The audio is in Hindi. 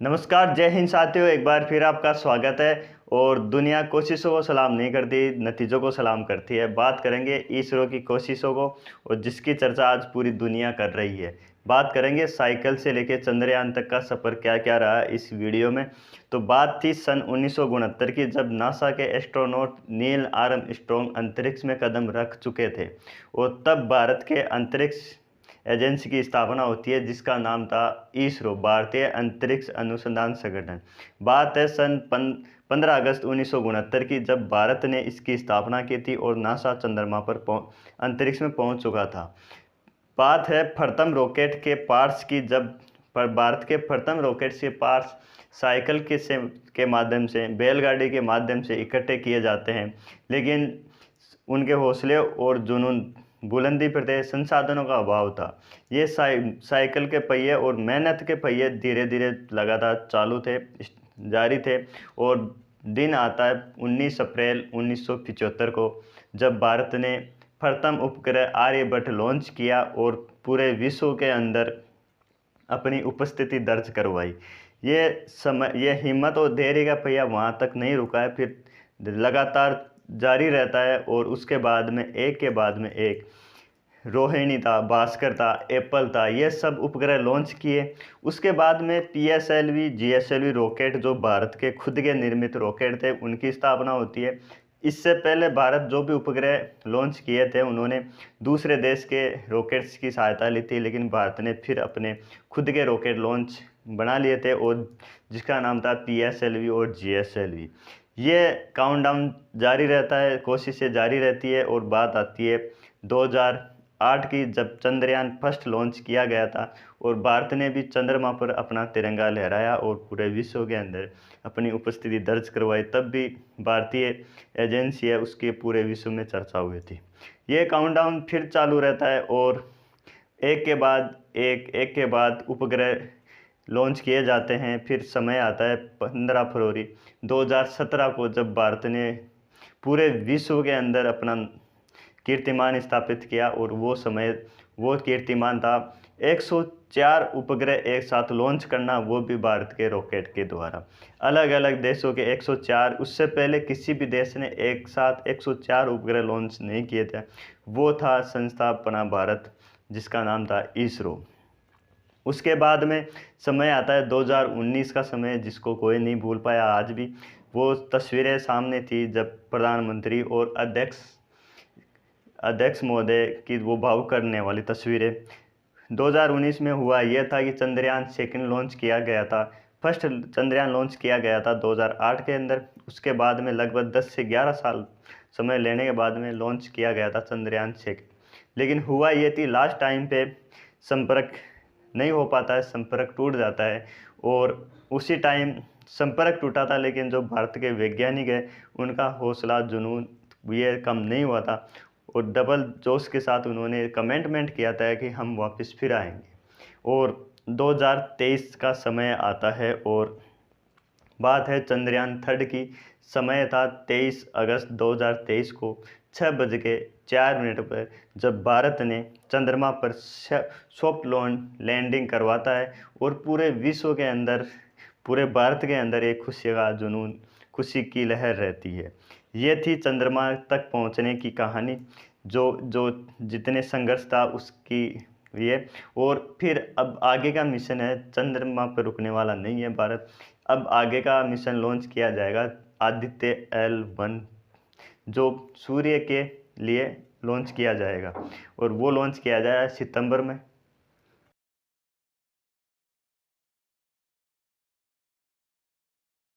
नमस्कार, जय हिंद साथियों। एक बार फिर आपका स्वागत है। और दुनिया कोशिशों को सलाम नहीं करती, नतीजों को सलाम करती है। बात करेंगे इसरो की कोशिशों को और जिसकी चर्चा आज पूरी दुनिया कर रही है। बात करेंगे साइकिल से लेकर चंद्रयान तक का सफ़र क्या क्या रहा इस वीडियो में। तो बात थी सन 1969 की, जब नासा के एस्ट्रोनॉट नील आर्मस्ट्रॉन्ग अंतरिक्ष में कदम रख चुके थे और तब भारत के अंतरिक्ष एजेंसी की स्थापना होती है जिसका नाम था इसरो, भारतीय अंतरिक्ष अनुसंधान संगठन। बात है सन 15 अगस्त 1969 की, जब भारत ने इसकी स्थापना की थी और नासा चंद्रमा पर अंतरिक्ष में पहुंच चुका था। बात है प्रथम रॉकेट के पार्ट्स की, जब भारत के प्रथम रॉकेट के पार्ट्स साइकिल के माध्यम से, बैलगाड़ी के माध्यम से इकट्ठे किए जाते हैं, लेकिन उनके हौसले और जुनून बुलंदी पर थे, संसाधनों का अभाव था। ये साइकिल के पहिए और मेहनत के पहिए धीरे धीरे लगातार चालू थे, जारी थे। और दिन आता है 19 अप्रैल 1975 को, जब भारत ने प्रथम उपग्रह आर्यभट्ट लॉन्च किया और पूरे विश्व के अंदर अपनी उपस्थिति दर्ज करवाई। ये हिम्मत और धैर्य का पहिया वहाँ तक नहीं रुका है, फिर लगातार जारी रहता है। और उसके बाद में एक के बाद में एक रोहिणी था, भास्कर था, एप्पल था, ये सब उपग्रह लॉन्च किए। उसके बाद में PSLV GSLV रॉकेट, जो भारत के खुद के निर्मित रॉकेट थे, उनकी स्थापना होती है। इससे पहले भारत जो भी उपग्रह लॉन्च किए थे उन्होंने दूसरे देश के रॉकेट्स की सहायता ली थी, लेकिन भारत ने फिर अपने खुद के रॉकेट लॉन्च बना लिए थे और जिसका नाम था PSLV और GSLV। ये काउंटडाउन जारी रहता है, कोशिशें जारी रहती है। और बात आती है 2008 की, जब चंद्रयान फर्स्ट लॉन्च किया गया था और भारत ने भी चंद्रमा पर अपना तिरंगा लहराया और पूरे विश्व के अंदर अपनी उपस्थिति दर्ज करवाई। तब भी भारतीय एजेंसी है उसके पूरे विश्व में चर्चा हुई थी। ये काउंटडाउन फिर चालू रहता है और एक के बाद उपग्रह लॉन्च किए जाते हैं। फिर समय आता है 15 फरवरी 2017 को, जब भारत ने पूरे विश्व के अंदर अपना कीर्तिमान स्थापित किया। और वो कीर्तिमान था 104 उपग्रह एक साथ लॉन्च करना, वो भी भारत के रॉकेट के द्वारा। अलग अलग देशों के 104, उससे पहले किसी भी देश ने एक साथ 104 उपग्रह लॉन्च नहीं किए थे। वो था संस्था अपना भारत, जिसका नाम था इसरो। उसके बाद में समय आता है 2019 का समय, जिसको कोई नहीं भूल पाया आज भी। वो तस्वीरें सामने थी जब प्रधानमंत्री और अध्यक्ष महोदय की वो भावुक करने वाली तस्वीरें। 2019 में हुआ यह था कि चंद्रयान सेकंड लॉन्च किया गया था। फर्स्ट चंद्रयान लॉन्च किया गया था 2008 के अंदर। उसके बाद में लगभग 10 से 11 साल समय लेने के बाद में लॉन्च किया गया था चंद्रयान सेकंड। लेकिन हुआ ये थी लास्ट टाइम पे संपर्क नहीं हो पाता है, संपर्क टूट जाता है। और उसी टाइम संपर्क टूटा था, लेकिन जो भारत के वैज्ञानिक हैं उनका हौसला जुनून ये कम नहीं हुआ था और डबल जोश के साथ उन्होंने कमिटमेंट किया था कि हम वापस फिर आएंगे। और 2023 का समय आता है और बात है चंद्रयान थर्ड की। समय था 23 अगस्त 2023 को 6:04 पर, जब भारत ने चंद्रमा पर सॉफ्ट लैंडिंग करवाता है और पूरे विश्व के अंदर, पूरे भारत के अंदर एक खुशी का जुनून, खुशी की लहर रहती है। ये थी चंद्रमा तक पहुंचने की कहानी, जो जितने संघर्ष था उसकी ये। और फिर अब आगे का मिशन है, चंद्रमा पर रुकने वाला नहीं है भारत। अब आगे का मिशन लॉन्च किया जाएगा आदित्य L1, जो सूर्य के लिए लॉन्च किया जाएगा। और वो लॉन्च किया जाएगा सितंबर में।